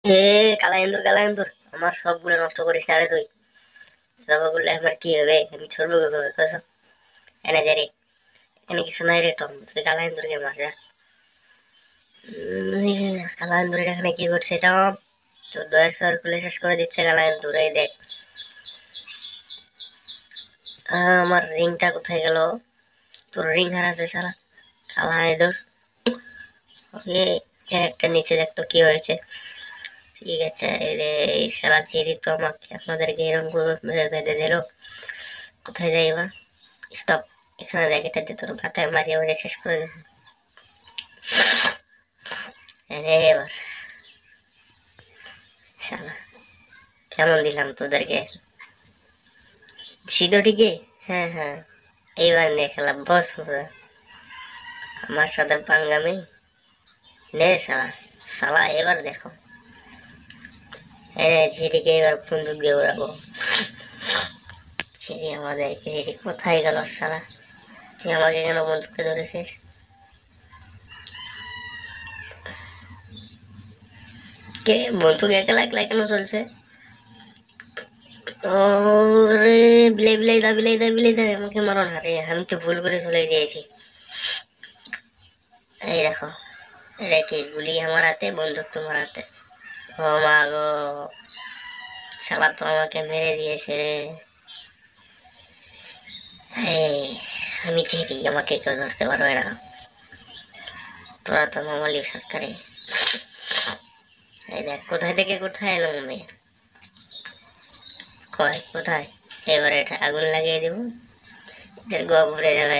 এ কালা ইন্দুর আমার সবগুলো নষ্ট করিস না রে তুই। এভাবে বললে আমার কি হবে? আমি ছড়বো কিভাবে কসো? এনে দে রে। এখানে কিছু নাই রে টম, তুই কালা ইন্দুরকে মার যা। কালা ইন্দুর এখানে কি করছে টম? তোর দয়ের সর খুলে শেষ করে দিচ্ছে কালা ইন্দুর, এই দেখ। আমার রিংটা কোথায় গেল? তোর রিং হারাচ্ছে সারা কালা ইন্দুর। ওকে, একটা নিচে দেখতো কি হয়েছে। ঠিক আছে, এই রে, এই শালা চেরি তো আমাকে আপনাদেরকে এরকম করে মেরে বেঁধে দিল। কোথায় যাইবা? স্টপ। এখানে দেখ, এটা দিয়ে তোর মাথায় মারিয়ে মারিয়ে শেষ করে দেবে। এবার শালা কেমন দিলাম তোদেরকে? দিছি তো ঠিকই। হ্যাঁ হ্যাঁ, এইবার নিয়ে খেলা বস পুরো। আমার সাথে পাঙ্গামি নে শালা। শালা এবার দেখো, ঝিরিকে এবার বন্দুক দিয়ে উড়াবো। ঝিরি আমাদের ঝিরি কোথায় গেল শালা? তুই আমাকে কেন বন্দুকটা ধরেছিস? কে বন্দুক একলা একলা কেন চলছে? ওরে, বিলাই বিলাই দা বিলাই দা বিলাই দা, আমাকে মারো না রে, আমি তো ভুল করে চলে দিয়েছি। এই দেখো, এটা কি গুলি আমার হাতে, বন্দুক তোমার হাতে। ও মা গো, শালা তো আমাকে মেরে দিয়েছে রে। এই, আমি চিনি আমাকে কেউ ধরতে পারবে না। তোরা তো মামালি সরকারি। এই দেখ কোথায় থেকে কোথায় এলাম আমি। কয় কোথায়? এবারে এটা আগুন লাগিয়ে দেবো, এদের গোয়া ভরে যাবে।